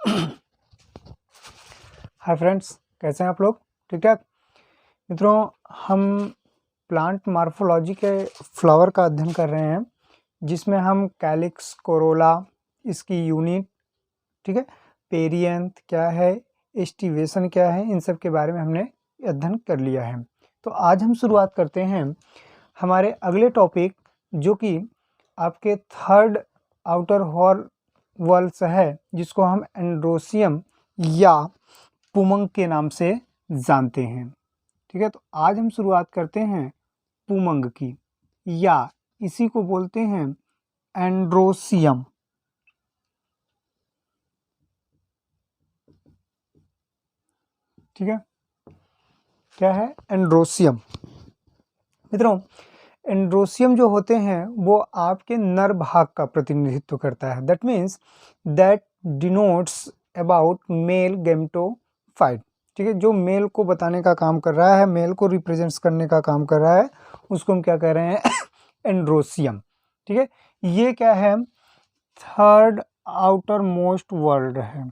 Hi friends, कैसे हैं आप लोग? ठीक ठाक मित्रों, हम प्लांट मार्फोलॉजी के फ्लावर का अध्ययन कर रहे हैं, जिसमें हम कैलिक्स, कोरोला, इसकी यूनिट, ठीक है, पेरियंथ क्या है, एस्टिवेशन क्या है, इन सब के बारे में हमने अध्ययन कर लिया है। तो आज हम शुरुआत करते हैं हमारे अगले टॉपिक, जो कि आपके थर्ड आउटर वॉल्स है, जिसको हम एंड्रोसियम या पुमंग के नाम से जानते हैं। ठीक है, तो आज हम शुरुआत करते हैं पुमंग की, या इसी को बोलते हैं एंड्रोसियम। ठीक है, क्या है एंड्रोसियम? मित्रों, एंड्रोसियम जो होते हैं वो आपके नर भाग का प्रतिनिधित्व करता है। That means that denotes about male gametophyte. ठीक है, जो मेल को बताने का काम कर रहा है, मेल को रिप्रेजेंट्स करने का काम कर रहा है, उसको हम क्या कह रहे हैं? एंड्रोसियम। ठीक है, ये क्या है? थर्ड आउटर मोस्ट वर्ल्ड है,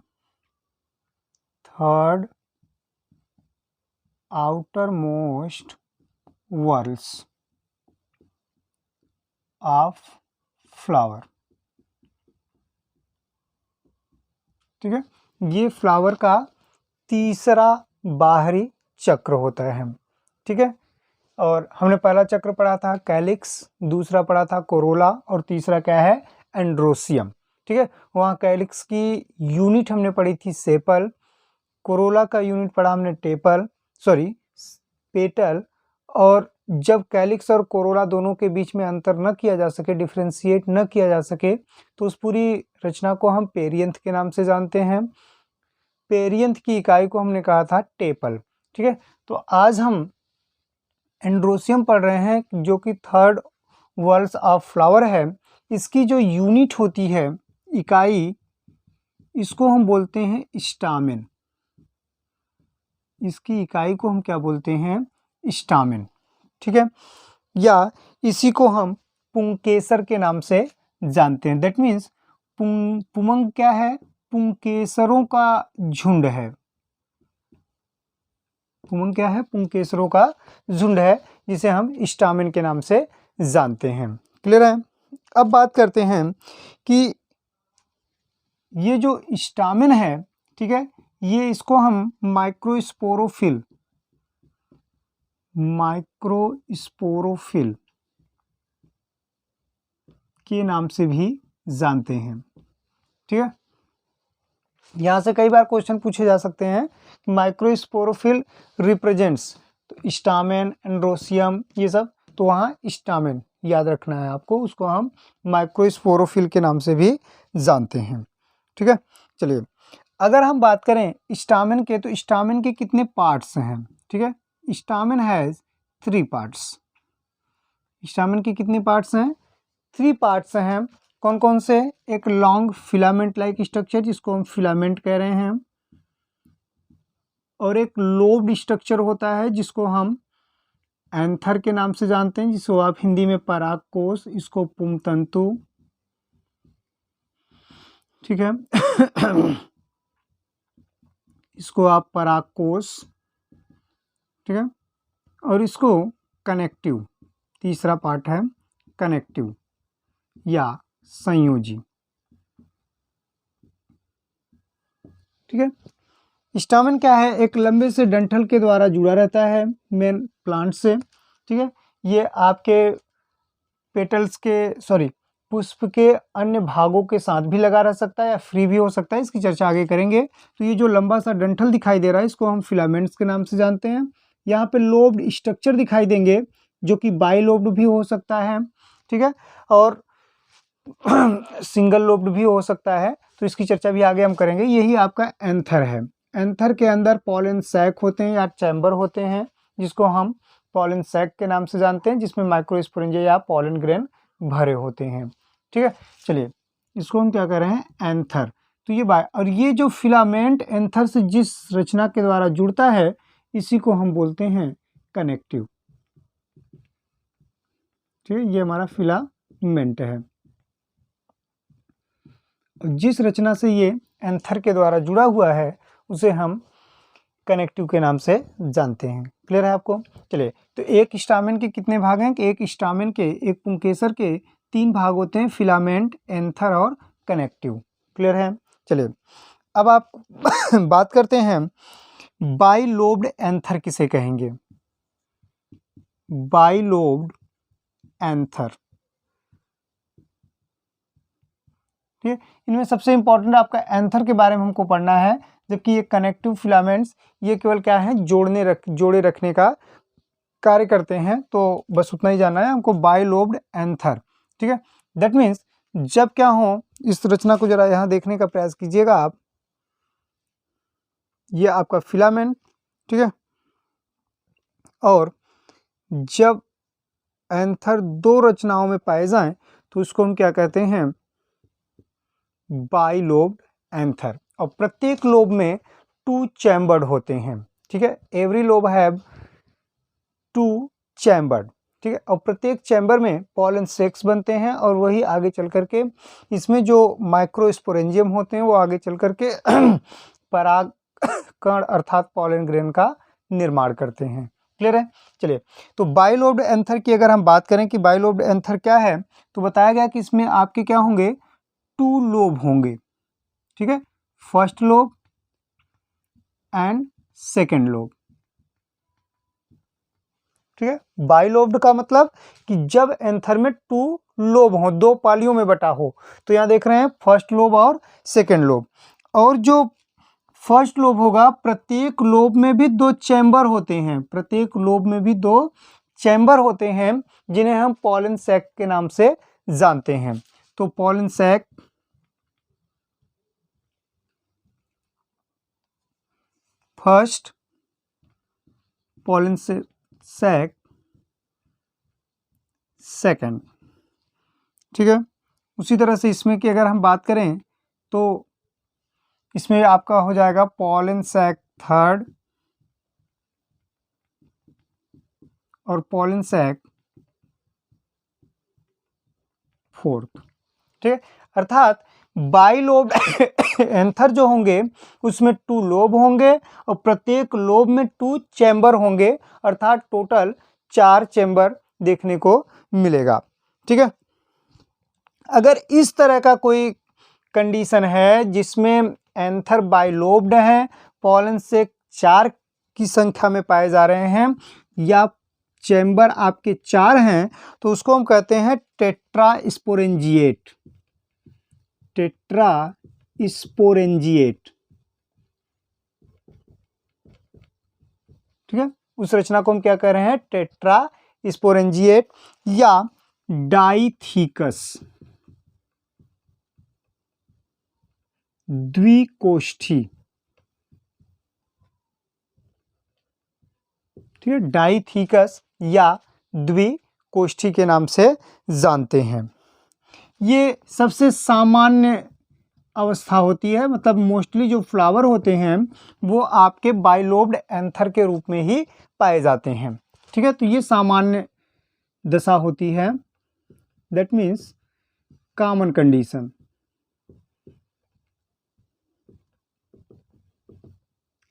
third outermost whorls of flower. ठीक है, ये फ्लावर का तीसरा बाहरी चक्र होता है। ठीक है, और हमने पहला चक्र पढ़ा था कैलिक्स, दूसरा पढ़ा था कोरोला, और तीसरा क्या है? एंड्रोसियम। ठीक है, वहाँ कैलिक्स की यूनिट हमने पढ़ी थी सेपल, कोरोला का यूनिट पढ़ा हमने पेटल। और जब कैलिक्स और कोरोला दोनों के बीच में अंतर न किया जा सके, डिफ्रेंशिएट न किया जा सके, तो उस पूरी रचना को हम पेरियंथ के नाम से जानते हैं। पेरियंथ की इकाई को हमने कहा था टेपल। ठीक है, तो आज हम एंड्रोसियम पढ़ रहे हैं, जो कि थर्ड वर्ल्स ऑफ फ्लावर है। इसकी जो यूनिट होती है, इकाई, इसको हम बोलते हैं स्टामेन। इसकी इकाई को हम क्या बोलते हैं? स्टामेन। ठीक है, या इसी को हम पुंकेसर के नाम से जानते हैं। दैट मीन्स पुमंग क्या है? पुंकेसरों का झुंड है। पुमंग क्या है? पुंकेसरों का झुंड है, जिसे हम स्टामेन के नाम से जानते हैं। क्लियर है? अब बात करते हैं कि ये जो स्टामेन है, ठीक है, ये इसको हम माइक्रोस्पोरोफिल के नाम से भी जानते हैं। ठीक है, यहाँ से कई बार क्वेश्चन पूछे जा सकते हैं कि माइक्रोस्पोरोफिल रिप्रेजेंट्स, तो स्टामेन, एंड्रोसियम, ये सब, तो वहाँ स्टामेन याद रखना है आपको, उसको हम माइक्रोस्पोरोफिल के नाम से भी जानते हैं। ठीक है, चलिए, अगर हम बात करें स्टामेन के, तो स्टामेन के कितने पार्ट्स हैं? ठीक है, स्टामेन हैज 3 पार्ट्स। स्टामेन के कितने पार्ट्स हैं? 3 पार्ट्स हैं। कौन कौन से? एक लॉन्ग फिलामेंट लाइक स्ट्रक्चर, जिसको हम फिलामेंट कह रहे हैं, और एक लोब्ड स्ट्रक्चर होता है, जिसको हम एंथर के नाम से जानते हैं, जिसको आप हिंदी में परागकोश, इसको पुंतंतु। ठीक है इसको आप परागकोश, ठीक है, और इसको कनेक्टिव, तीसरा पार्ट है कनेक्टिव या संयोजी। ठीक है, स्टामेन क्या है? एक लंबे से डंठल के द्वारा जुड़ा रहता है मेन प्लांट से। ठीक है, ये आपके पेटल्स के पुष्प के अन्य भागों के साथ भी लगा रह सकता है, या फ्री भी हो सकता है, इसकी चर्चा आगे करेंगे। तो ये जो लंबा सा डंठल दिखाई दे रहा है, इसको हम फिलामेंट्स के नाम से जानते हैं। यहाँ पे लोब्ड स्ट्रक्चर दिखाई देंगे, जो कि बाइलोब्ड भी हो सकता है। ठीक है, और सिंगल लोब्ड भी हो सकता है, तो इसकी चर्चा भी आगे हम करेंगे। यही आपका एंथर है। एंथर के अंदर पॉलन सैक होते हैं या चैम्बर होते हैं, जिसको हम पॉलन सैक के नाम से जानते हैं, जिसमें माइक्रोस्पोरेंजिया या पॉलन ग्रेन भरे होते हैं। ठीक है, चलिए, इसको हम क्या कह रहे हैं? एंथर। तो ये और ये जो फिलामेंट एंथर से जिस रचना के द्वारा जुड़ता है, इसी को हम बोलते हैं कनेक्टिव। ठीक है, ये हमारा फिलामेंट है। जिस रचना से ये एंथर के द्वारा जुड़ा हुआ है उसे हम कनेक्टिव के नाम से जानते हैं। क्लियर है आपको? चलिए, तो एक स्टामेन के कितने भाग हैं कि एक स्टामेन के, एक पुंकेसर के 3 भाग होते हैं, फिलामेंट, एंथर और कनेक्टिव। क्लियर है? चलिए, अब आप बात करते हैं बाइलोब्ड एंथर किसे कहेंगे? बाइलोब्ड एंथर, ठीक है। इनमें सबसे इंपॉर्टेंट आपका एंथर के बारे में हमको पढ़ना है, जबकि ये कनेक्टिव फिलामेंट्स ये केवल क्या है, जोड़े रखने का कार्य करते हैं। तो बस उतना ही जानना है हमको, बाइलोब्ड एंथर, ठीक है। दैट मीन्स जब क्या हो, इस रचना को जरा यहाँ देखने का प्रयास कीजिएगा आप, ये आपका फिलामेंट, ठीक है, और जब एंथर 2 रचनाओं में पाए जाएं तो उसको हम क्या कहते हैं, बाइलोब्ड एंथर। और प्रत्येक लोब में 2 चैम्बर्ड होते हैं, ठीक है। एवरी लोब हैव 2 चैम्बर्ड, ठीक है। और प्रत्येक चैम्बर में पॉलन सेक्स बनते हैं और वही आगे चल करके इसमें जो माइक्रोस्पोरेंजियम होते हैं वो आगे चल करके पराग कण अर्थात पॉलन ग्रेन का निर्माण करते हैं। क्लियर है? चलिए, तो बाइलोब्ड एंथर की अगर हम बात करें कि बाइलोब्ड एंथर क्या है, तो बताया गया कि इसमें आपके क्या होंगे, 2 लोब होंगे, ठीक है, first lobe and second lobe, ठीक है। बाइलोब्ड का मतलब कि जब एंथर में 2 लोब हो, 2 पालियों में बटा हो, तो यहां देख रहे हैं फर्स्ट लोब और सेकेंड लोब। और जो फर्स्ट लोब होगा, प्रत्येक लोब में भी 2 चैम्बर होते हैं, प्रत्येक लोब में भी 2 चैम्बर होते हैं, जिन्हें हम पॉलन सैक के नाम से जानते हैं। तो pollen sac, first, pollen sac second, ठीक है। उसी तरह से इसमें की अगर हम बात करें तो इसमें आपका हो जाएगा पॉलन सैक थर्ड और पॉलन सैक फोर्थ, ठीक है। अर्थात बाइलोब एंथर जो होंगे उसमें 2 लोब होंगे और प्रत्येक लोब में 2 चैम्बर होंगे, अर्थात टोटल 4 चैम्बर देखने को मिलेगा, ठीक है। अगर इस तरह का कोई कंडीशन है जिसमें एंथर बाइलोब्ड है, पॉलन से 4 की संख्या में पाए जा रहे हैं या चैम्बर आपके 4 हैं, तो उसको हम कहते हैं टेट्रास्पोरेंजिएट, टेट्रास्पोरेंजिएट, ठीक है। उस रचना को हम क्या कह रहे हैं, टेट्रास्पोरेंजिएट या डाइथिकस, द्विकोष्ठी, ठीक है, डाइथिकस या द्विकोष्ठी के नाम से जानते हैं। ये सबसे सामान्य अवस्था होती है, मतलब मोस्टली जो फ्लावर होते हैं वो आपके बाइलोब्ड एंथर के रूप में ही पाए जाते हैं, ठीक है। तो ये सामान्य दशा होती है, दैट मीन्स कॉमन कंडीशन।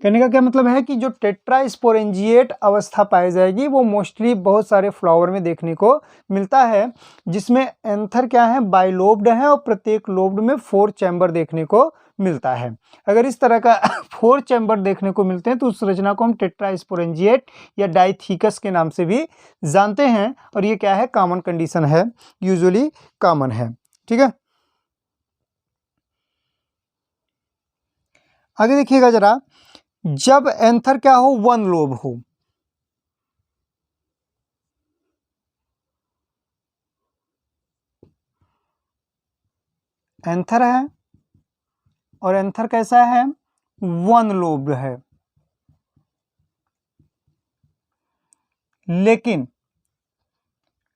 कहने का क्या मतलब है कि जो टेट्रास्पोरेंजिएट अवस्था पाई जाएगी वो मोस्टली बहुत सारे फ्लावर में देखने को मिलता है, जिसमें एंथर क्या है, बाइलोब्ड है और प्रत्येक लोब्ड में 4 चैम्बर देखने को मिलता है। अगर इस तरह का 4 चैम्बर देखने को मिलते हैं तो उस रचना को हम टेट्रास्पोरेंजिएट या डाइथिकस के नाम से भी जानते हैं, और ये क्या है, कॉमन कंडीशन है, यूजुअली कॉमन है, ठीक है। आगे देखिएगा जरा, जब एंथर क्या हो, 1 लोब हो, एंथर है और एंथर कैसा है, 1 लोब है, लेकिन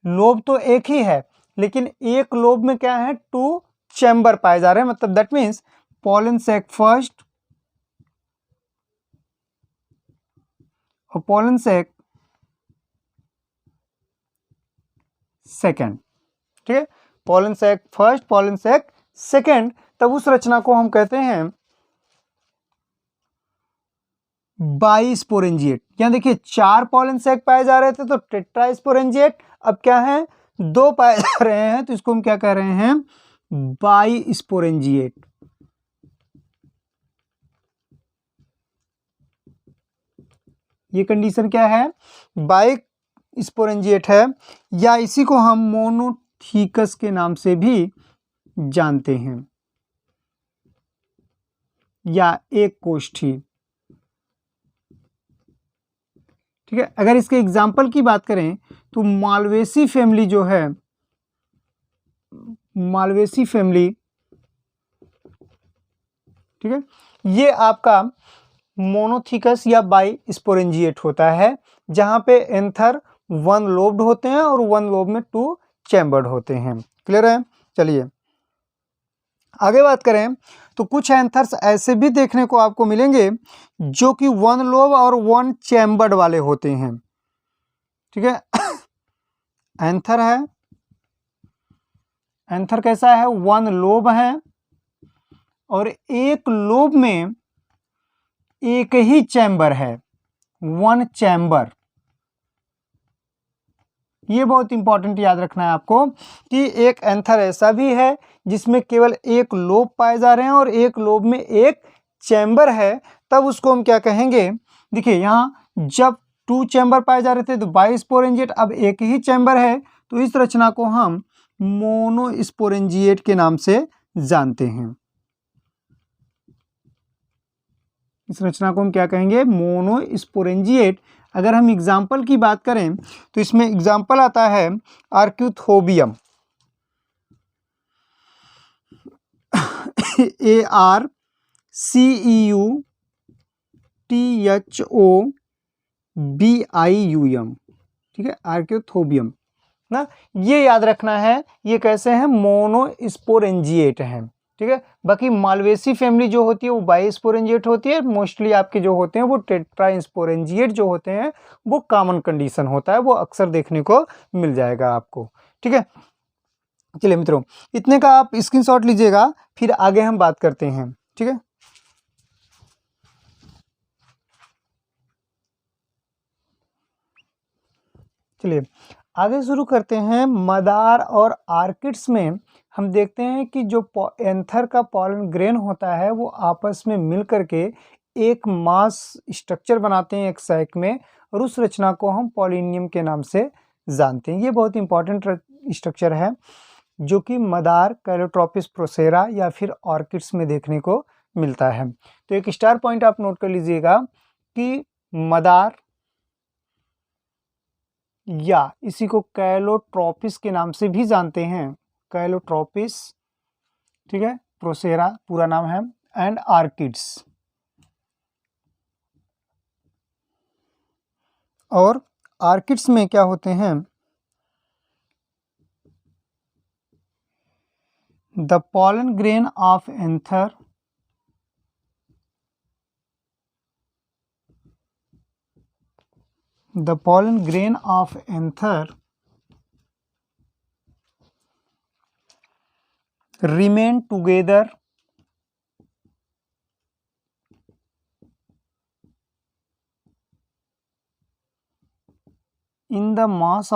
लोब तो एक ही है, लेकिन एक लोब में क्या है, 2 चैम्बर पाए जा रहे हैं, मतलब that means pollen sac first और पॉलन सैक सेकेंड, ठीक है। Pollen sac first, pollen sac second, तब उस रचना को हम कहते हैं बाइस्पोरेंजिएट। यहाँ देखिए 4 पॉलन सैक पाए जा रहे थे तो टेट्रास्पोरेंजिएट, अब क्या है 2 पाए जा रहे हैं तो इसको हम क्या कह रहे हैं, बाइस्पोरेंजिएट। ये कंडीशन क्या है, बाइस्पोरेंजिएट है, या इसी को हम मोनोथीकस के नाम से भी जानते हैं, या एक कोष्ठी। ठीक है, अगर इसके एग्जाम्पल की बात करें तो मालवेसी फैमिली जो है, मालवेसी फैमिली, ठीक है, ये आपका मोनोथीकस या बाइस्पोरेंजिएट होता है, जहां पे एंथर 1 लोब्ड होते हैं और 1 लोब में 2 चैम्बर्ड होते हैं। क्लियर है? चलिए आगे बात करें तो कुछ एंथर्स ऐसे भी देखने को आपको मिलेंगे जो कि 1 लोब और 1 चैम्बर्ड वाले होते हैं। ठीक है, एंथर है, एंथर कैसा है, 1 लोब है और एक लोब में एक ही चैम्बर है, 1 चैम्बर। ये बहुत इंपॉर्टेंट याद रखना है आपको कि एक एंथर ऐसा भी है जिसमें केवल एक लोब पाए जा रहे हैं और एक लोब में एक चैम्बर है, तब उसको हम क्या कहेंगे, देखिए यहाँ जब 2 चैम्बर पाए जा रहे थे तो बाइस्पोरेंजिएट, अब एक ही चैम्बर है तो इस रचना को हम मोनोस्पोरेंजिएट के नाम से जानते हैं। इस रचना को हम क्या कहेंगे, मोनोस्पोरेंजिएट। अगर हम एग्जाम्पल की बात करें तो इसमें एग्जाम्पल आता है आर्क्यूथोबियम, ARCEUTHOBIUM, ठीक है, आर्क्यूथोबियम ना, ये याद रखना है, ये कैसे हैं, मोनोस्पोरेंजिएट हैं। ठीक है, बाकी मालवेसी फैमिली जो होती है वो बाइस्पोरेंजिएट होती है, मोस्टली आपके जो होते हैं वो टेट्रास्पोरेंजिएट जो होते हैं, वो कॉमन कंडीशन होता है, वो अक्सर देखने को मिल जाएगा आपको। ठीक है, चलिए मित्रों इतने का आप स्क्रीनशॉट लीजिएगा, फिर आगे हम बात करते हैं। ठीक है, चलिए आगे शुरू करते हैं। मदार और आर्किड्स में हम देखते हैं कि जो एंथर का पॉलन ग्रेन होता है वो आपस में मिल करके एक मास स्ट्रक्चर बनाते हैं एक सैक में, और उस रचना को हम पॉलिनियम के नाम से जानते हैं। ये बहुत इंपॉर्टेंट स्ट्रक्चर है जो कि मदार, कैलोट्रोपिस प्रोसेरा या फिर ऑर्किड्स में देखने को मिलता है। तो एक स्टार पॉइंट आप नोट कर लीजिएगा कि मदार या इसी को कैलोट्रोपिस के नाम से भी जानते हैं, कैलोट्रोपिस, ठीक है, प्रोसेरा पूरा नाम है, एंड आर्किड्स। और आर्किड्स में क्या होते हैं, the pollen grain of anther the pollen grain of anther remain together in the mass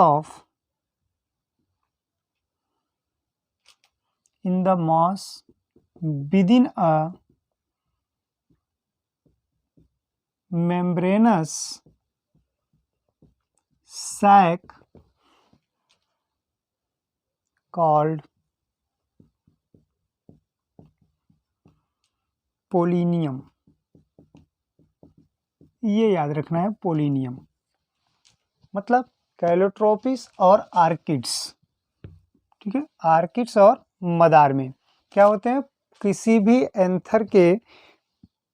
within a membranous sac called polonium. ये याद रखना है, पोलिनियम मतलब कैलोट्रोपिस और आर्किड्स। ठीक है, आर्किड्स और मदार में क्या होते हैं, किसी भी एंथर के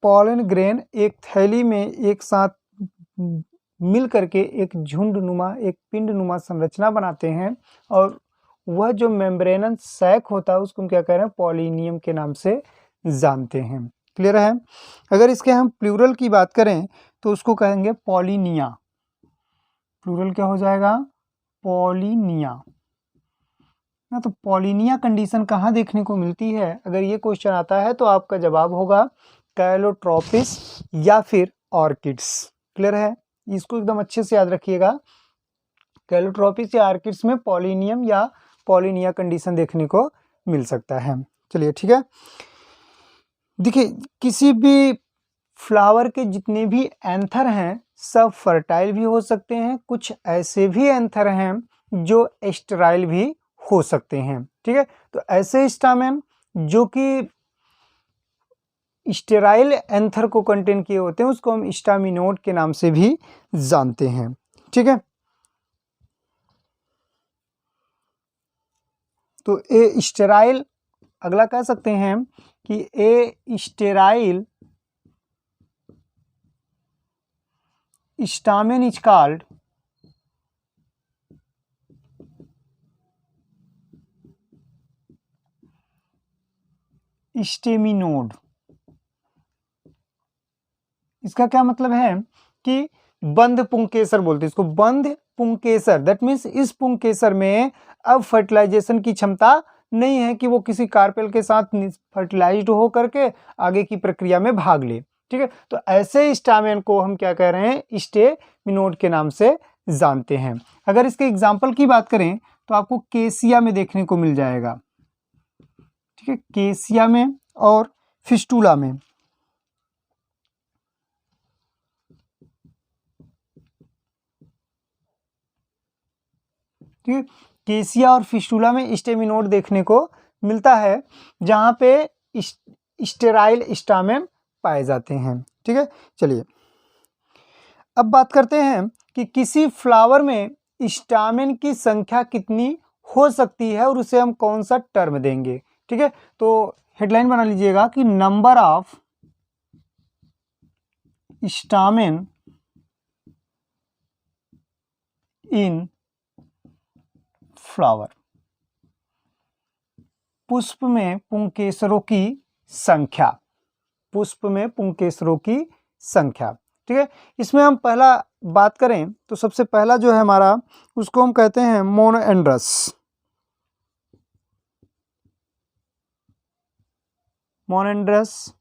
पॉलन ग्रेन एक थैली में एक साथ मिल करके एक झुंड नुमा, एक पिंड नुमा संरचना बनाते हैं, और वह जो मेम्ब्रेनस सैक होता है उसको हम क्या कह रहे हैं, पॉलिनियम के नाम से जानते हैं। क्लियर है? अगर इसके हम प्लूरल की बात करें तो उसको कहेंगे पॉलिनिया। प्लूरल क्या हो जाएगा, पॉलिनिया ना। तो पॉलिनिया कंडीशन कहाँ देखने को मिलती है, अगर ये क्वेश्चन आता है तो आपका जवाब होगा कैलोट्रोपिस या फिर ऑर्किड्स। क्लियर है, इसको एकदम अच्छे से याद रखिएगा। कैलोट्रोपिस या ऑर्किड्स में पॉलिनियम या पॉलिनिया कंडीशन देखने को मिल सकता है। चलिए ठीक है, देखिए किसी भी फ्लावर के जितने भी एंथर हैं सब फर्टाइल भी हो सकते हैं, कुछ ऐसे भी एंथर हैं जो स्टेराइल भी हो सकते हैं। ठीक है, तो ऐसे स्टामेन जो कि स्टेराइल एंथर को कंटेन किए होते हैं उसको हम स्टामिनोड के नाम से भी जानते हैं। ठीक है, तो ए स्टेराइल, अगला कह सकते हैं कि a sterile stamen is called staminode. इसका क्या मतलब है कि बंध पुंकेसर बोलते हैं इसको, बंध पुंकेसर। दैट मीन्स इस पुंकेसर में अब फर्टिलाइजेशन की क्षमता नहीं है कि वो किसी कार्पेल के साथ फर्टिलाइज्ड हो करके आगे की प्रक्रिया में भाग ले। ठीक है, तो ऐसे स्टामेन को हम क्या कह रहे हैं, स्टेमिनोड के नाम से जानते हैं। अगर इसके एग्जाम्पल की बात करें तो आपको केसिया में देखने को मिल जाएगा। ठीक है, केसिया में और फिस्टुला में। ठीक है, केसिया और फिस्टुला में स्टेमिनोड देखने को मिलता है जहां पे स्टेराइल स्टामेन पाए जाते हैं। ठीक है, चलिए अब बात करते हैं कि किसी फ्लावर में स्टामेन की संख्या कितनी हो सकती है और उसे हम कौन सा टर्म देंगे। ठीक है, तो हेडलाइन बना लीजिएगा कि number of stamen in flower, पुष्प में पुंकेसरों की संख्या, पुष्प में पुंकेसरों की संख्या। ठीक है, इसमें हम पहला बात करें तो सबसे पहला जो है हमारा उसको हम कहते हैं मोनोएंड्रस। मोनोएंड्रस,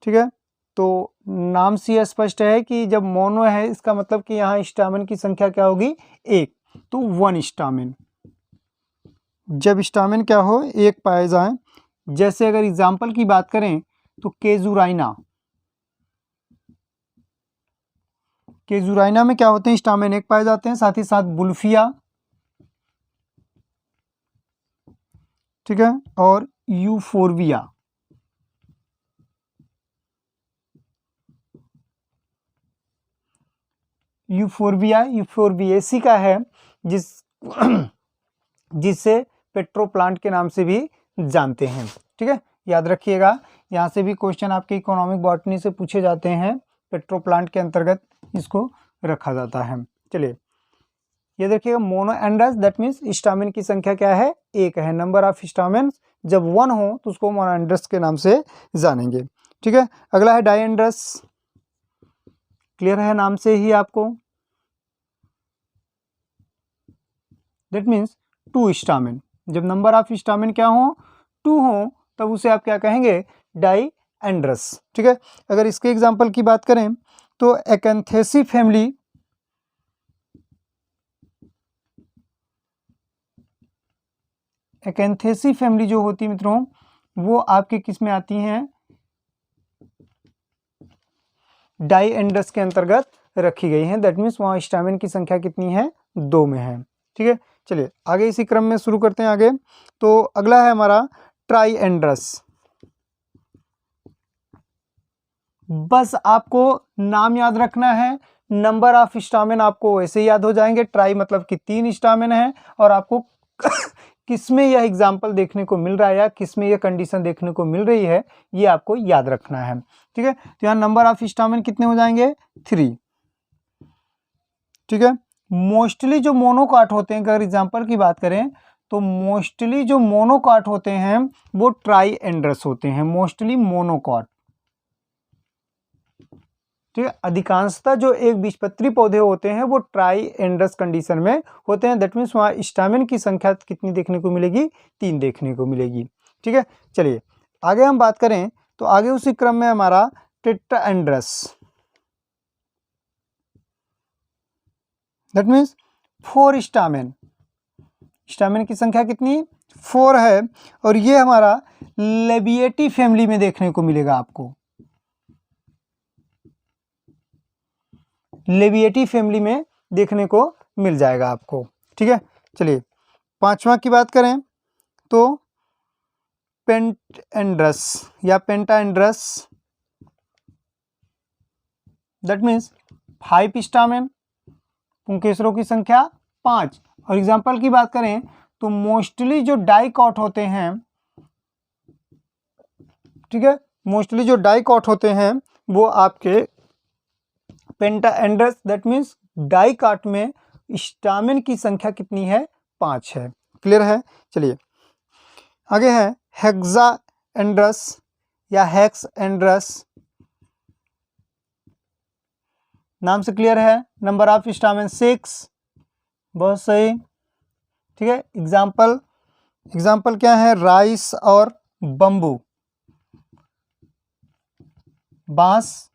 ठीक है, तो नाम से स्पष्ट है कि जब मोनो है इसका मतलब कि यहाँ स्टामेन की संख्या क्या होगी, एक, तो वन स्टामेन। जब स्टामेन क्या हो, एक पाए जाए। जैसे अगर एग्जाम्पल की बात करें तो केजुराइना, केजुराइना में क्या होते हैं, स्टामेन एक पाए जाते हैं। साथ ही साथ बुल्फिया, ठीक है, और यूफोरबिया, यूफोरबिया यूफोरबिएसी का है जिसे पेट्रोप्लांट के नाम से भी जानते हैं। ठीक है, याद रखिएगा, यहाँ से भी क्वेश्चन आपके इकोनॉमिक बॉटनी से पूछे जाते हैं। पेट्रोप्लांट के अंतर्गत इसको रखा जाता है। चलिए ये देखिएगा, मोनोएंड्रस दैट मीन्स स्टामेन की संख्या क्या है, एक है। नंबर ऑफ स्टामेन जब वन हो तो उसको मोनोएंड्रस के नाम से जानेंगे। ठीक है, अगला है डायएंड्रस। क्लियर है नाम से ही आपको, दैट मीन्स टू स्टामेन। जब नंबर ऑफ स्टामेन क्या हो, टू हो, तब उसे आप क्या कहेंगे, डायएंड्रस। ठीक है, अगर इसके एग्जांपल की बात करें तो एकेंथेसी फैमिली, एकेंथेसी फैमिली जो होती है मित्रों वो आपके किस में आती हैं, डायएंड्रस के अंतर्गत रखी गई हैं। दैट मीन्स वहाँ स्टामेन की संख्या कितनी है, दो में है। ठीक है, चलिए आगे इसी क्रम में शुरू करते हैं आगे। तो अगला है हमारा ट्राइएंड्रस। बस आपको नाम याद रखना है, नंबर ऑफ स्टामेन आपको ऐसे याद हो जाएंगे। ट्राई मतलब कि तीन स्टामेन है, और आपको किसमें यह एग्जाम्पल देखने को मिल रहा है या किसमें यह कंडीशन देखने को मिल रही है, ये आपको याद रखना है। ठीक है, तो यहाँ नंबर ऑफ स्टामेन कितने हो जाएंगे, 3। ठीक है, मोस्टली जो मोनोकॉट होते हैं, अगर एग्जाम्पल की बात करें तो मोस्टली जो मोनोकॉट होते हैं वो ट्राइएंड्रस होते हैं, मोस्टली मोनोकॉट। ठीक है, अधिकांशतः जो एक बीजपत्री पौधे होते हैं वो ट्राइएंड्रस कंडीशन में होते हैं। दैट मीन्स वहाँ स्टामेन की संख्या कितनी देखने को मिलेगी, 3 देखने को मिलेगी। ठीक है, चलिए आगे हम बात करें तो आगे उसी क्रम में हमारा tetrandrous. That means 4 stamen. Stamen की संख्या कितनी? 4 है। और ये हमारा लेबिएटी फैमिली में देखने को मिलेगा आपको, लेबिएटी फैमिली में देखने को मिल जाएगा आपको। ठीक है, चलिए 5वां की बात करें तो पेंटेंड्रस या पेंटाएंड्रस, दैट मीन्स 5 स्टामेन, पुंकेसरों की संख्या 5। और एग्जाम्पल की बात करें तो मोस्टली जो डाइकॉट होते हैं, ठीक है, मोस्टली जो डाइकॉट होते हैं वो आपके पेंटाएंड्रस, दैट मीन्स डाइकॉट में स्टामेन की संख्या कितनी है? 5 है। क्लियर है? चलिए आगे है हेक्साएंड्रस या हेक्सएंड्रस, नाम से क्लियर है, नंबर ऑफ स्टामेन 6, बहुत सही। ठीक है, एग्जाम्पल क्या है? राइस और बम्बू, बांस।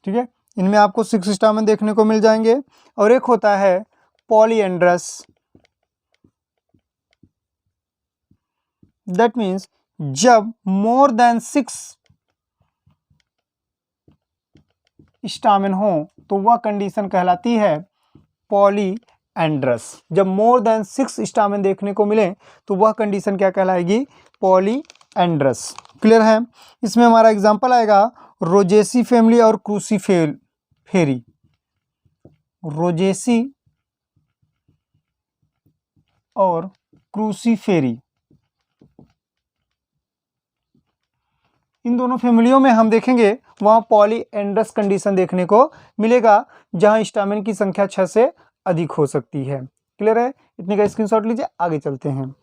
ठीक है, इनमें आपको 6 स्टामेन देखने को मिल जाएंगे। और एक होता है पॉलीएंड्रस, दैट मीन्स जब मोर देन 6 स्टामेन हो तो वह कंडीशन कहलाती है पॉलीएंड्रस। जब मोर देन 6 स्टामेन देखने को मिले तो वह कंडीशन क्या कहलाएगी? पॉलीएंड्रस। क्लियर है? इसमें हमारा एग्जांपल आएगा रोजेसी फैमिली और क्रूसीफेरी। रोजेसी और क्रूसीफेरी, इन दोनों फैमिलियों में हम देखेंगे वहां पॉलीएंड्रस कंडीशन देखने को मिलेगा, जहां स्टामेन की संख्या 6 से अधिक हो सकती है। क्लियर है? इतने का स्क्रीनशॉट लीजिए, आगे चलते हैं।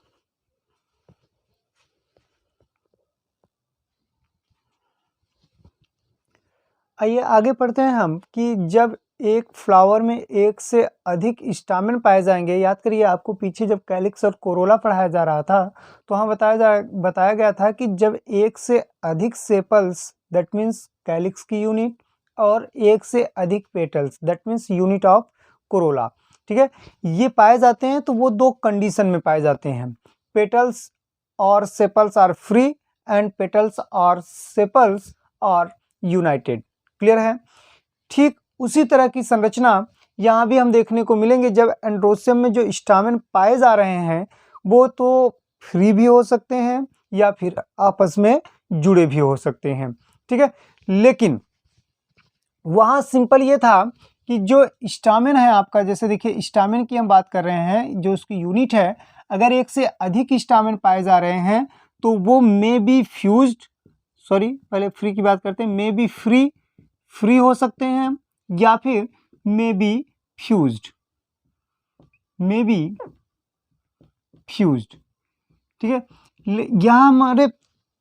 आइए आगे पढ़ते हैं हम कि जब एक फ्लावर में एक से अधिक स्टामेन पाए जाएंगे। याद करिए, आपको पीछे जब कैलिक्स और कोरोला पढ़ाया जा रहा था तो वहाँ बताया गया था कि जब एक से अधिक सेपल्स, दैट मीन्स कैलिक्स की यूनिट, और एक से अधिक petals, that means unit of Corolla, ठीक है, ये पाए जाते हैं तो वो 2 कंडीशन में पाए जाते हैं। पेटल्स और sepals are free and petals और सेपल्स आर यूनाइटेड। क्लियर है? ठीक उसी तरह की संरचना यहाँ भी हम देखने को मिलेंगे। जब एंड्रोसियम में जो स्टामेन पाए जा रहे हैं वो तो फ्री भी हो सकते हैं या फिर आपस में जुड़े भी हो सकते हैं। ठीक है, लेकिन वहाँ सिंपल ये था कि जो स्टामेन है आपका, जैसे देखिए स्टामेन की हम बात कर रहे हैं, जो उसकी यूनिट है, अगर एक से अधिक स्टामेन पाए जा रहे हैं तो वो मे बी फ्यूज्ड, सॉरी पहले फ्री की बात करते हैं, मे बी फ्री हो सकते हैं या फिर may be fused, may be fused. ठीक है, यहाँ हमारे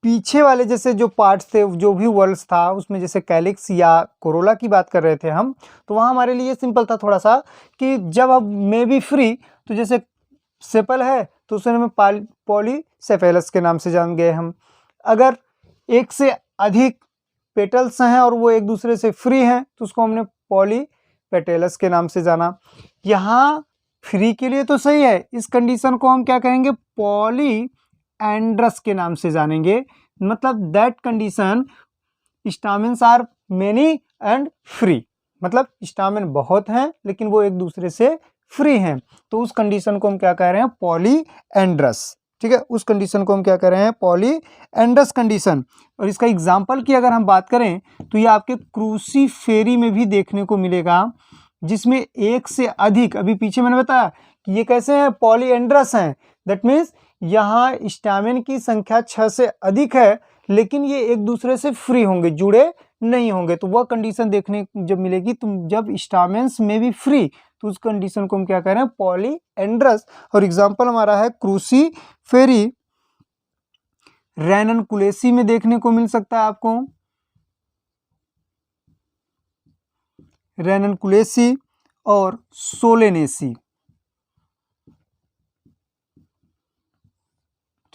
पीछे वाले जैसे जो पार्ट्स थे, जो भी वर्ल्स था उसमें, जैसे कैलिक्स या कोरोला की बात कर रहे थे हम, तो वहाँ हमारे लिए सिंपल था थोड़ा सा कि जब अब मे बी फ्री, तो जैसे सेपल है तो उसे हमें पॉलीसेफेलस के नाम से जान गए हम। अगर एक से अधिक पेटल्स हैं और वो एक दूसरे से फ्री हैं तो उसको हमने पॉलीपेटेलस के नाम से जाना। यहाँ फ्री के लिए तो सही है, इस कंडीशन को हम क्या कहेंगे? पॉलीएंड्रस के नाम से जानेंगे। मतलब that condition stamens are many and free, मतलब स्टामेन बहुत हैं लेकिन वो एक दूसरे से फ्री हैं, तो उस कंडीशन को हम क्या कह रहे हैं? पॉलीएंड्रस। ठीक है, उस कंडीशन को हम क्या कह रहे हैं? Polyandrous condition. और इसका एग्जाम्पल की अगर हम बात करें तो ये आपके क्रूसीफेरी में भी देखने को मिलेगा, जिसमें एक से अधिक, अभी पीछे मैंने बताया कि ये कैसे हैं? पॉलीएंड्रस हैं। दैट मीन्स यहाँ स्टामेन की संख्या 6 से अधिक है लेकिन ये एक दूसरे से फ्री होंगे, जुड़े नहीं होंगे। तो वह कंडीशन देखने जब मिलेगी, तुम जब स्टामेन्स में भी फ्री, तो उस कंडीशन को हम क्या कह रहे हैं? पॉलीएंड्रस। और एग्जाम्पल हमारा है क्रूसीफेरी। रैननकुलेसी में देखने को मिल सकता है आपको, रैननकुलेसी और सोलेनेसी।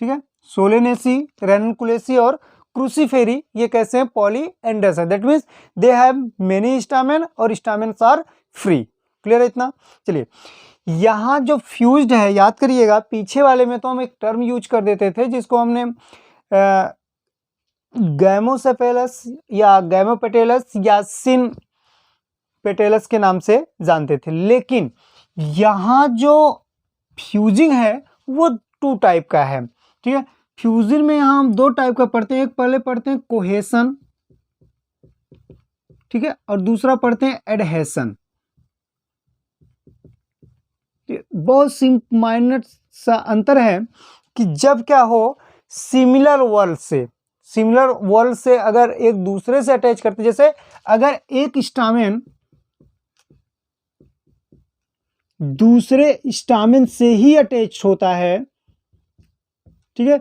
ठीक है, सोलेनेसी, रैननकुलेसी और क्रूसीफेरी ये कैसे हैं, पॉलीएंड्रस है, that means they have many stamen और स्टामेन्स आर फ्री। क्लियर है इतना। चलिए यहाँ जो फ्यूज्ड है, याद करिएगा पीछे वाले में तो हम एक टर्म यूज कर देते थे जिसको हमने गैमोसेफेलस या गैमोपेटेलस या सिन पेटेलस के नाम से जानते थे, लेकिन यहाँ जो फ्यूजिंग है वो 2 टाइप का है। ठीक है, फ्यूजन में यहाँ हम 2 टाइप का पढ़ते हैं, एक पहले पढ़ते हैं कोहेसन, ठीक है, और दूसरा पढ़ते हैं एडहेसन। बहुत माइनर सा अंतर है कि जब क्या हो, सिमिलर वर्ड से अगर एक दूसरे से अटैच करते, जैसे अगर एक स्टामेन दूसरे स्टामेन से ही अटैच होता है, ठीक है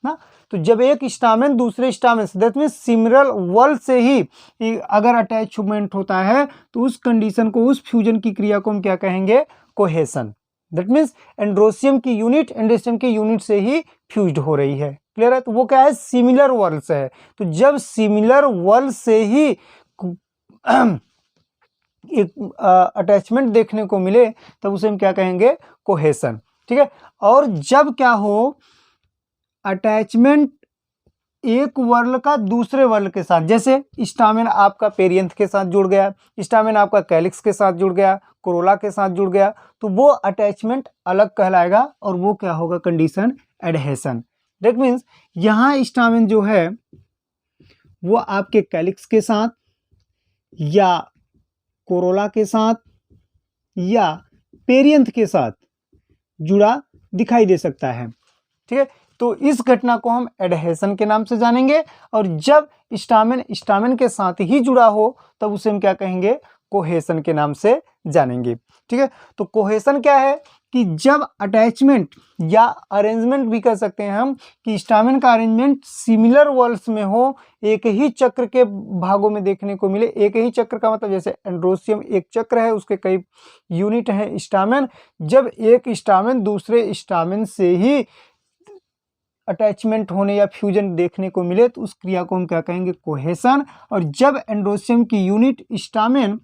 ना, तो जब एक स्टामेन दूसरे स्टामेन से, दैट मीन्स सिमिलर वर्ड से ही अगर अटैचमेंट होता है तो उस कंडीशन को, उस फ्यूजन की क्रिया को हम क्या कहेंगे, कोहेसन। दैट मीन्स एंड्रोसियम की यूनिट एंड्रोसियम के यूनिट से ही फ्यूज्ड हो रही है। क्लियर है, तो वो क्या है, सिमिलर वर्ड से है। तो जब सिमिलर वर्ड से ही एक अटैचमेंट देखने को मिले तब उसे हम क्या कहेंगे, कोहेसन। ठीक है, और जब क्या हो, अटैचमेंट एक वर्ल का दूसरे वर्ल के साथ, जैसे स्टामेन आपका पेरियंथ के साथ जुड़ गया, स्टामेन आपका कैलिक्स के साथ जुड़ गया, कोरोला के साथ जुड़ गया, तो वो अटैचमेंट अलग कहलाएगा और वो क्या होगा, कंडीशन एडहेसन। दैट मीन्स यहाँ स्टामेन जो है वो आपके कैलिक्स के साथ या कोरोला के साथ या पेरियंथ के साथ जुड़ा दिखाई दे सकता है। ठीक है, तो इस घटना को हम एडहेसन के नाम से जानेंगे, और जब स्टामेन के साथ ही जुड़ा हो तब उसे हम क्या कहेंगे, कोहेसन के नाम से जानेंगे। ठीक है, तो कोहेसन क्या है कि जब अटैचमेंट या अरेंजमेंट भी कह सकते हैं हम, कि स्टामेन का अरेंजमेंट सिमिलर वर्ल्स में हो, एक ही चक्र के भागों में देखने को मिले। एक ही चक्र का मतलब जैसे एंड्रोसियम एक चक्र है, उसके कई यूनिट हैं स्टामेन, जब एक स्टामेन दूसरे स्टामेन से ही अटैचमेंट होने या फ्यूजन देखने को मिले तो उस क्रिया को हम क्या कहेंगे, कोहेसन। और जब एंड्रोसियम की यूनिट स्टामेन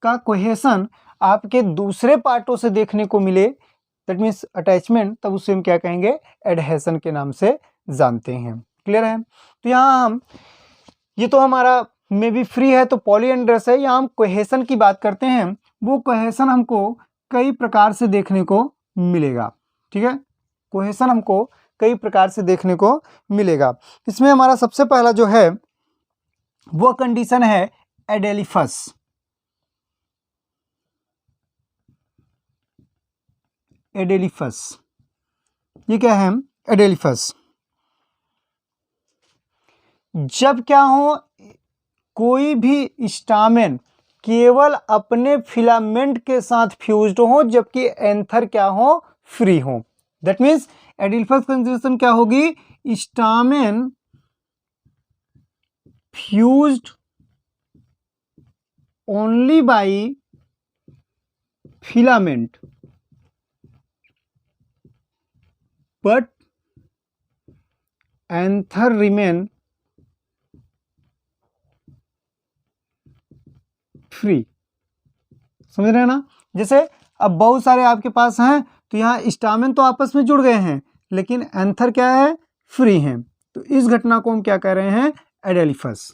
का कोहेसन आपके दूसरे पार्टों से देखने को मिले, दैट मीन्स अटैचमेंट, तब उसे हम क्या कहेंगे, एडहेसन के नाम से जानते हैं। क्लियर है, तो यहाँ हम, ये तो हमारा मे बी फ्री है तो पॉलीएंड्रस है, यहाँ हम कोहेसन की बात करते हैं। वो कोहेसन हमको कई प्रकार से देखने को मिलेगा। ठीक है, कोहेसन हमको कई प्रकार से देखने को मिलेगा। इसमें हमारा सबसे पहला जो है वो कंडीशन है एडेलिफस। एडेलिफस ये क्या है, एडेलिफस जब क्या हो, कोई भी स्टामेन केवल अपने फिलामेंट के साथ फ्यूज्ड हो जबकि एंथर क्या हो, फ्री हो। दैट मीन्स एडेलिफस कंडीशन क्या होगी, stamen fused only by filament but anther remain free. समझ रहे हैं ना, जैसे अब बहुत सारे आपके पास हैं तो यहाँ स्टामेन तो आपस में जुड़ गए हैं लेकिन एंथर क्या है, फ्री हैं, तो इस घटना को हम क्या कह रहे हैं, एडेलिफस।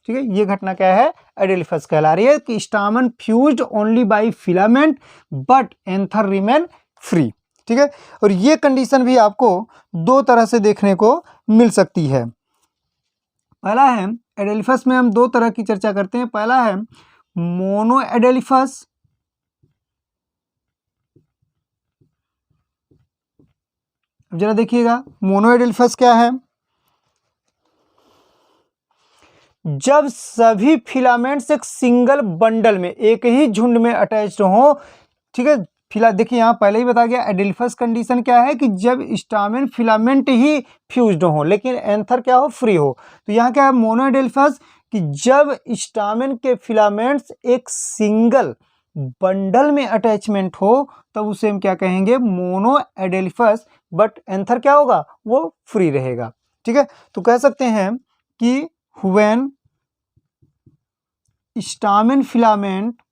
ठीक है, ये घटना क्या है, एडेलिफस कहला रही है कि stamen fused only by filament but anther remain free. ठीक है, और ये कंडीशन भी आपको 2 तरह से देखने को मिल सकती है। पहला है, एडेलिफस में हम 2 तरह की चर्चा करते हैं। पहला है मोनो एडेलिफस, अब जरा देखिएगा मोनो एडेलिफस क्या है, जब सभी फिलामेंट्स एक सिंगल बंडल में, एक ही झुंड में अटैच्ड हो। ठीक है, देखिए यहाँ पहले ही बता गया एडेलिफस कंडीशन क्या है कि जब स्टामेन फिलामेंट ही फ्यूज्ड हो लेकिन एंथर क्या हो, फ्री हो। तो यहाँ क्या है, मोनो एडेलिफस, कि जब स्टामेन के फिलामेंट्स एक सिंगल बंडल में अटैचमेंट हो तब उसे हम क्या कहेंगे, मोनो एडेलिफस, बट एंथर क्या होगा, वो फ्री रहेगा। ठीक है, तो कह सकते हैं कि when stamen filament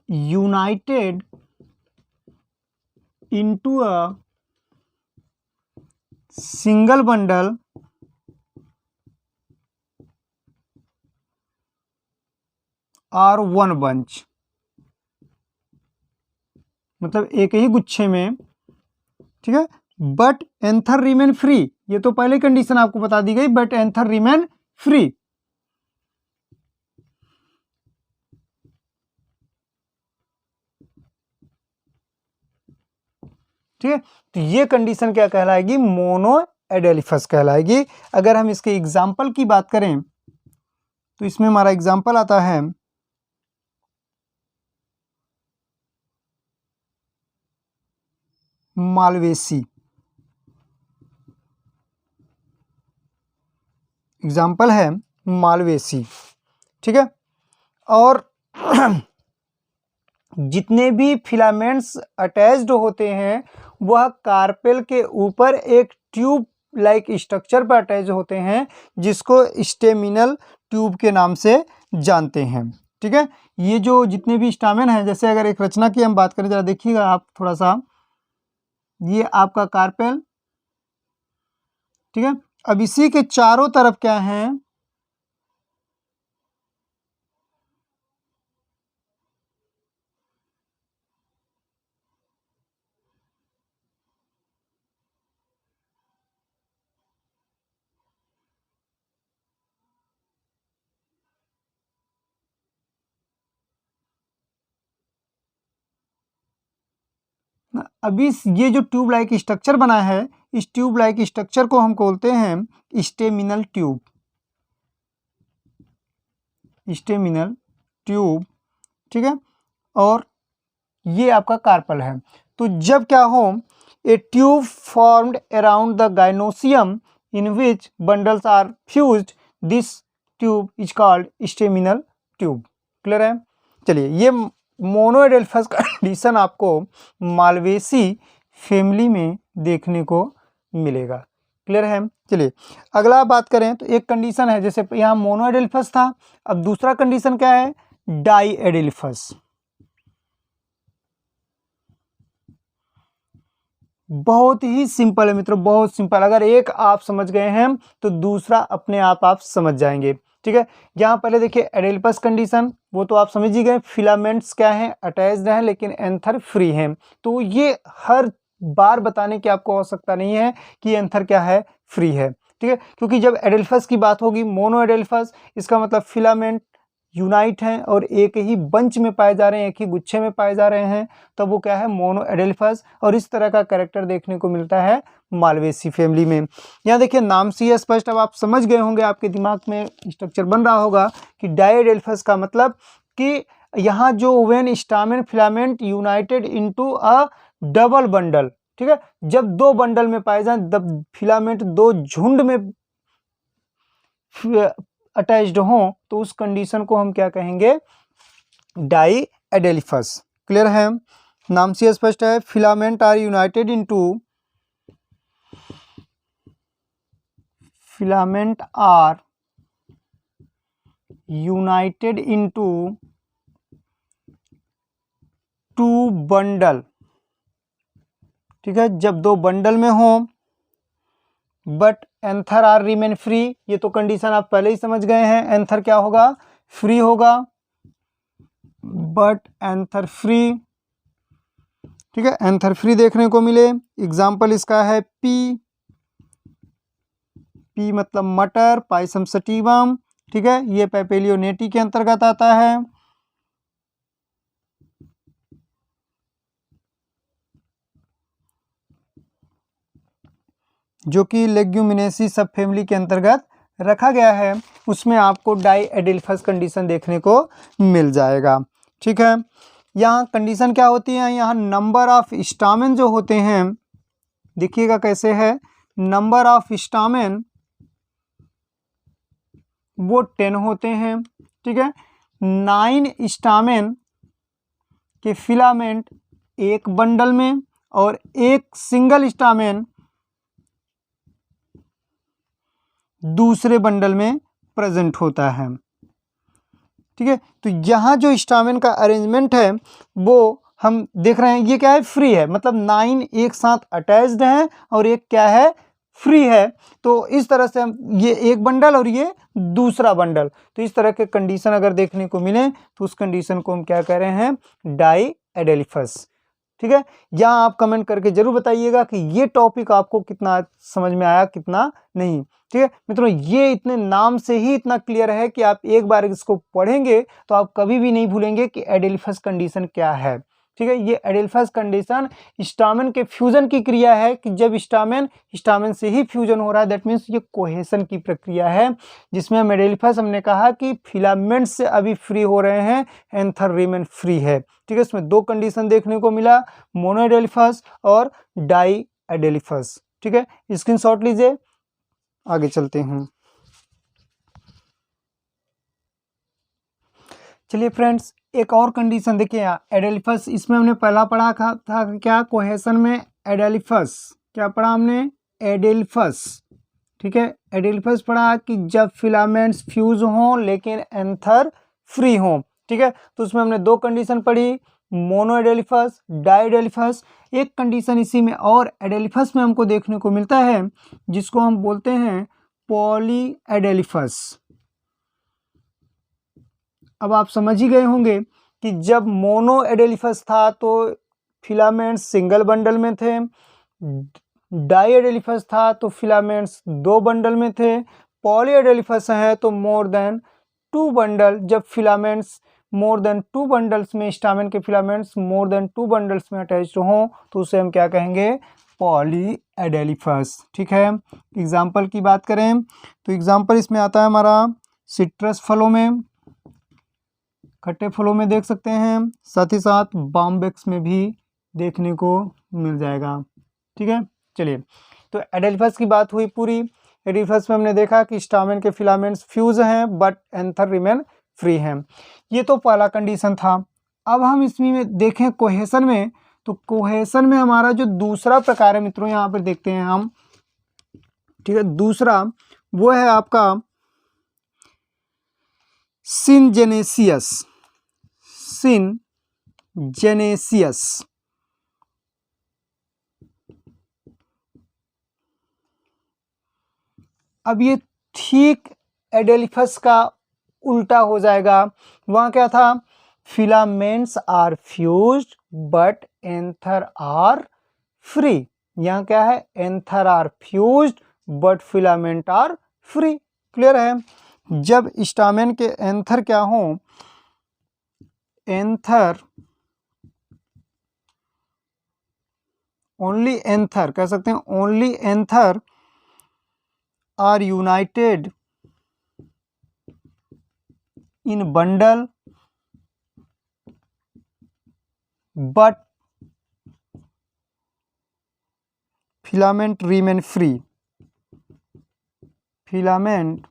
united into a single bundle or one bunch, मतलब एक ही गुच्छे में, ठीक है, बट एंथर रिमेन फ्री, ये तो पहले कंडीशन आपको बता दी गई, बट एंथर रिमेन फ्री। ठीक है, तो ये कंडीशन क्या कहलाएगी, मोनो एडेलिफस कहलाएगी। अगर हम इसके एग्जाम्पल की बात करें तो इसमें हमारा एग्जाम्पल आता है मालवेसी। एग्जाम्पल है मालवेसी, ठीक है। और जितने भी फिलामेंट्स अटैच्ड होते हैं वह कार्पेल के ऊपर एक ट्यूब लाइक स्ट्रक्चर पर अटैच होते हैं, जिसको स्टेमिनल ट्यूब के नाम से जानते हैं। ठीक है, ये जो जितने भी स्टामेन हैं, जैसे अगर एक रचना की हम बात करें, जरा देखिएगा आप थोड़ा सा, ये आपका कार्पेल, ठीक है। अब इसी के चारों तरफ क्या है, अभी ये जो ट्यूब लाइक स्ट्रक्चर बना है, इस ट्यूब लाइक स्ट्रक्चर को हम बोलते हैं स्टेमिनल ट्यूब। स्टेमिनल ट्यूब, ठीक है। और ये आपका कार्पल है। तो जब क्या हो, a tube formed around the gynoecium in which bundles are fused, this tube is called staminal tube. Clear है। चलिए, ये मोनोएडेल्फस कंडीशन आपको मालवेसी फैमिली में देखने को मिलेगा। क्लियर है। चलिए अगला बात करें तो एक कंडीशन है, जैसे यहाँ मोनोएडेल्फस था, अब दूसरा कंडीशन क्या है, डाईएडेल्फस। बहुत ही सिंपल है मित्रों, बहुत सिंपल। अगर एक आप समझ गए हैं तो दूसरा अपने आप समझ जाएंगे। ठीक है, यहाँ पहले देखिए एडेल्फस कंडीशन, वो तो आप समझ ही गए, फिलामेंट्स क्या हैं, अटैच्ड हैं लेकिन एंथर फ्री हैं। तो ये हर बार बताने की आपको आवश्यकता नहीं है कि एंथर क्या है, फ्री है। ठीक है, क्योंकि जब एडेल्फस की बात होगी, मोनो एडेल्फस, इसका मतलब फिलामेंट यूनाइट हैं और एक ही बंच में पाए जा रहे हैं, एक ही गुच्छे में पाए जा रहे हैं, तब वो क्या है, मोनो एडेल्फस। और इस तरह का कैरेक्टर देखने को मिलता है मालवेसी फैमिली में। यहाँ देखिए नाम से ही स्पष्ट, अब आप समझ गए होंगे, आपके दिमाग में स्ट्रक्चर बन रहा होगा कि डाईएडेल्फस का मतलब कि यहाँ जो when stamen filament United into a double bundle, ठीक है, जब दो बंडल में पाए जाए, जब फिलामेंट दो झुंड में अटैच्ड हों, तो उस कंडीशन को हम क्या कहेंगे, डाईएडेल्फस। क्लियर है, नाम से स्पष्ट है। Filament are united into, filament are united into two bundle. ठीक है, जब दो बंडल में हो, but anther are remain free, ये तो कंडीशन आप पहले ही समझ गए हैं, एंथर क्या होगा, फ्री होगा, बट एंथर फ्री। ठीक है, एंथर फ्री देखने को मिले, एग्जाम्पल इसका है पी, पी मतलब मटर, पाइसम सटीवम। ठीक है, ये पैपेलियोनेटी के अंतर्गत आता है। जो कि लेग्यूमिनेसी सब फैमिली के अंतर्गत रखा गया है, उसमें आपको डाईएडेल्फस कंडीशन देखने को मिल जाएगा। ठीक है, यहाँ कंडीशन क्या होती है, यहाँ नंबर ऑफ स्टामेन जो होते हैं, देखिएगा कैसे है, नंबर ऑफ स्टामेन वो 10 होते हैं। ठीक है, 9 स्टामेन कि फिलामेंट एक बंडल में और एक सिंगल स्टामेन दूसरे बंडल में प्रेजेंट होता है। ठीक है, तो यहाँ जो स्टामेन का अरेंजमेंट है वो हम देख रहे हैं, ये क्या है, फ्री है, मतलब 9 एक साथ अटैच्ड हैं और एक क्या है, फ्री है। तो इस तरह से हम, ये एक बंडल और ये दूसरा बंडल, तो इस तरह के कंडीशन अगर देखने को मिले तो उस कंडीशन को हम क्या कह रहे हैं, डाई एडेलिफस। ठीक है, यहाँ आप कमेंट करके जरूर बताइएगा कि ये टॉपिक आपको कितना समझ में आया, कितना नहीं। ठीक है मित्रों, ये इतने नाम से ही इतना क्लियर है कि आप एक बार इसको पढ़ेंगे तो आप कभी भी नहीं भूलेंगे कि एडेलिफस कंडीशन क्या है। ठीक है, ये एडेलिफस कंडीशन स्टामेन के फ्यूजन की क्रिया है कि जब स्टामेन से ही फ्यूजन हो रहा है, दैट मीन्स ये कोहेशन की प्रक्रिया है, जिसमें हम एडेलिफस हमने कहा कि फिलामेंट से अभी फ्री हो रहे हैं, एंथर रिमेन फ्री है। ठीक है, इसमें दो कंडीशन देखने को मिला, मोनो एडेलिफस और डाई एडेलिफस। ठीक है, स्क्रीनशॉट लीजिए, आगे चलते हैं। चलिए फ्रेंड्स, एक और कंडीशन देखिए यहाँ एडेलिफस, इसमें हमने पहला पढ़ा था क्या, कोहेशन में एडेलिफस, क्या पढ़ा हमने, एडेलिफस। ठीक है, एडेलिफस पढ़ा कि जब फिलामेंट्स फ्यूज हों लेकिन एंथर फ्री हों। ठीक है, तो उसमें हमने दो कंडीशन पढ़ी, मोनो एडेलिफस, डाई एडेलिफस। एक कंडीशन इसी में और एडेलिफस में हमको देखने को मिलता है जिसको हम बोलते हैं पॉली एडेलिफस। अब आप समझ ही गए होंगे कि जब मोनो एडेलिफस था तो फिलामेंट्स सिंगल बंडल में थे, डाई एडेलिफस था तो फिलामेंट्स दो बंडल में थे, पॉली एडेलिफस है तो मोर देन 2 बंडल। जब फिलामेंट्स मोर देन 2 बंडल्स में, स्टामेन के फिलामेंट्स मोर देन 2 बंडल्स में अटैच्ड हों तो उसे हम क्या कहेंगे, पॉली एडेलिफस। ठीक है, एग्जाम्पल की बात करें तो एग्जाम्पल इसमें आता है हमारा सिट्रस फलों में, खट्टे फलों में देख सकते हैं, साथ ही साथ बाम्बेक्स में भी देखने को मिल जाएगा। ठीक है, चलिए, तो एडेलिफस की बात हुई पूरी। एडेलिफस में हमने देखा कि स्टामेन के फिलामेंट्स फ्यूज हैं बट एंथर रिमेन फ्री हैं। ये तो पहला कंडीशन था। अब हम इसमें देखें कोहेशन में, तो कोहेशन में हमारा जो दूसरा प्रकार है मित्रों, यहाँ पर देखते हैं हम। ठीक है, दूसरा वो है आपका सिनजेनेसियस। सिनजेनेसियस, अब ये ठीक एडेलिफस का उल्टा हो जाएगा। वहां क्या था, filaments are fused but anther are free. यहाँ क्या है, anther are fused but filament are free. Clear है, जब स्टामेन के एंथर क्या हो, एंथर, ओनली एंथर कह सकते हैं, only anther are united in bundle but filament remain free, filament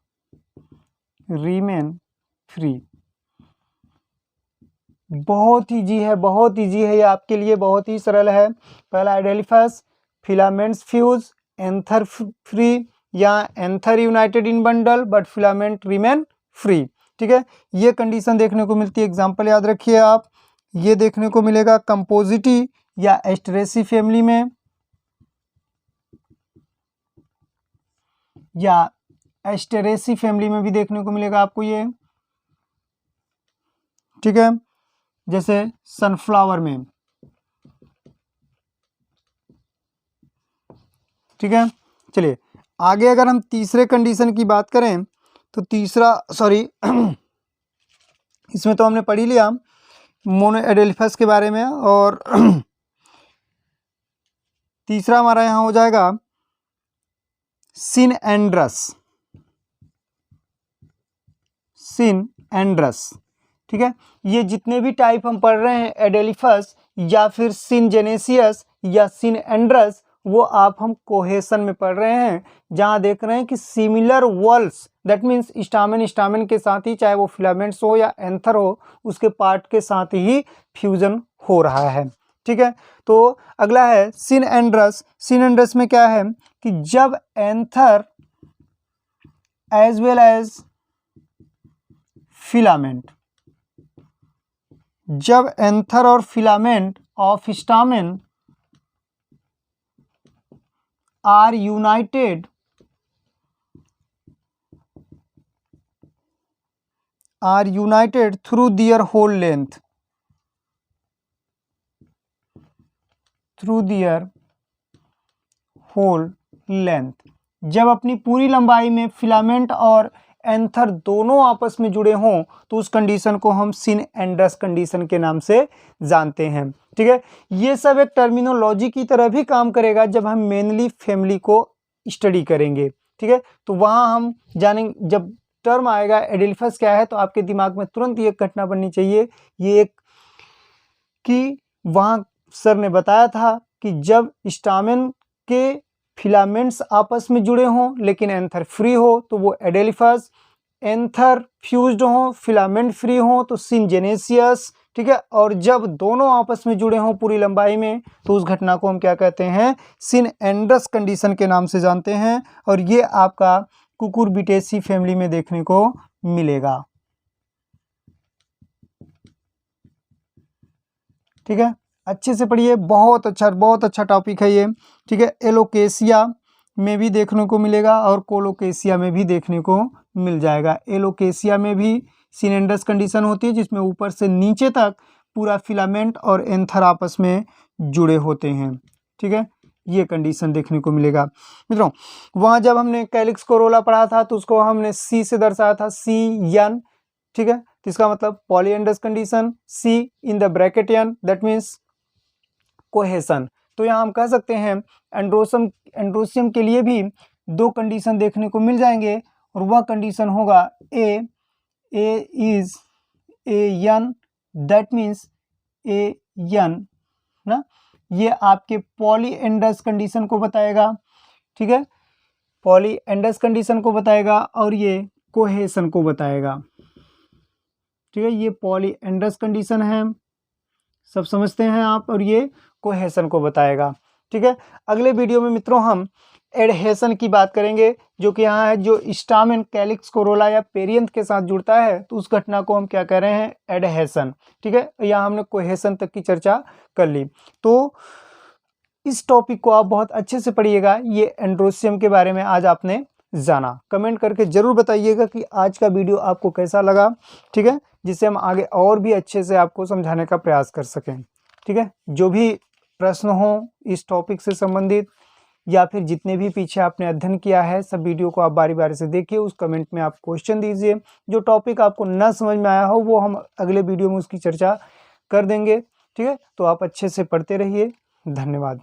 remain free। बहुत ईजी है, बहुत ईजी है ये आपके लिए, बहुत ही सरल है। पहला एडेलिफस, फिलामेंट्स फ्यूज, एंथर फ्री, या anther United in bundle but filament remain free. ठीक है, ये कंडीशन देखने को मिलती है। एग्जांपल याद रखिए आप, ये देखने को मिलेगा कंपोजिटी या एस्टेरेसी फैमिली में, या एस्टेरेसी फैमिली में भी देखने को मिलेगा आपको ये। ठीक है, जैसे सनफ्लावर में। ठीक है, चलिए आगे अगर हम तीसरे कंडीशन की बात करें तो तीसरा, सॉरी इसमें तो हमने पढ़ ही लिया मोनो एडेलिफस के बारे में, और तीसरा हमारा यहाँ हो जाएगा सिनएंड्रस। सिनएंड्रस, ठीक है, ये जितने भी टाइप हम पढ़ रहे हैं एडेलिफस या फिर सिनजेनेसियस या सिनएंड्रस, वो आप हम कोहेशन में पढ़ रहे हैं, जहाँ देख रहे हैं कि similar walls, that means stamen के साथ ही, चाहे वो फिलामेंट्स हो या एंथर हो, उसके पार्ट के साथ ही फ्यूजन हो रहा है। ठीक है, तो अगला है सिनएंड्रस। सिनएंड्रस में क्या है कि जब anther as well as filament, जब एंथर और filament of stamen are united through their whole length, जब अपनी पूरी लंबाई में फिलामेंट और एंथर दोनों आपस में जुड़े हों तो उस कंडीशन को हम सिनएंड्रस कंडीशन के नाम से जानते हैं। ठीक है, ये सब एक टर्मिनोलॉजी की तरह भी काम करेगा जब हम मेनली फैमिली को स्टडी करेंगे। ठीक है, तो वहां हम जानेंगे, जब टर्म आएगा एडेल्फस क्या है, तो आपके दिमाग में तुरंत ये घटना बननी चाहिए, ये एक कि वहां सर ने बताया था कि जब स्टामेन के फिलामेंट्स आपस में जुड़े हों लेकिन एंथर फ्री हो तो वो एडेल्फस, एंथर फ्यूज्ड हो, फिलामेंट फ्री हो तो सिनजेनेसियस। ठीक है, और जब दोनों आपस में जुड़े हों पूरी लंबाई में तो उस घटना को हम क्या कहते हैं, सिनएंड्रस कंडीशन के नाम से जानते हैं। और ये आपका कुकुरबिटेसी फैमिली में देखने को मिलेगा। ठीक है, अच्छे से पढ़िए, बहुत अच्छा टॉपिक है ये। ठीक है, एलोकेसिया में भी देखने को मिलेगा और कोलोकेसिया में भी देखने को मिल जाएगा। एलोकेसिया में भी सिनएंड्रस कंडीशन होती है जिसमें ऊपर से नीचे तक पूरा फिलामेंट और एंथर आपस में जुड़े होते हैं। ठीक है, ये कंडीशन देखने को मिलेगा। मित्रों, वहाँ जब हमने कैलिक्स कोरोला पढ़ा था तो उसको हमने सी से दर्शाया था, सी एन। ठीक है, तो इसका मतलब polyandrous condition, see in the bracket N, that means cohesion. तो यहाँ हम कह सकते हैं एंड्रोसियम के लिए भी दो कंडीशन देखने को मिल जाएंगे और वह कंडीशन होगा A is A N, that means A N ना, ये आपके पॉलीएंड्रस कंडीशन को बताएगा। ठीक है, पॉलीएंड्रस कंडीशन को बताएगा और ये कोहेशन को बताएगा। ठीक है, ये पॉलीएंड्रस कंडीशन है, सब समझते हैं आप, और ये कोहेशन को बताएगा। ठीक है, अगले वीडियो में मित्रों हम एडहेशन की बात करेंगे, जो कि यहाँ है, जो स्टामेन कैलिक्स कोरोला या पेरियंथ के साथ जुड़ता है तो उस घटना को हम क्या कह रहे हैं, एडहेशन। ठीक है, यहाँ हमने कोहेशन तक की चर्चा कर ली। तो इस टॉपिक को आप बहुत अच्छे से पढ़िएगा। ये एंड्रोसियम के बारे में आज आपने जाना। कमेंट करके जरूर बताइएगा कि आज का वीडियो आपको कैसा लगा। ठीक है, जिससे हम आगे और भी अच्छे से आपको समझाने का प्रयास कर सकें। ठीक है, जो भी प्रश्न हो इस टॉपिक से संबंधित या फिर जितने भी पीछे आपने अध्ययन किया है, सब वीडियो को आप बारी बारी से देखिए, उस कमेंट में आप क्वेश्चन दीजिए। जो टॉपिक आपको न समझ में आया हो वो हम अगले वीडियो में उसकी चर्चा कर देंगे। ठीक है, तो आप अच्छे से पढ़ते रहिए। धन्यवाद।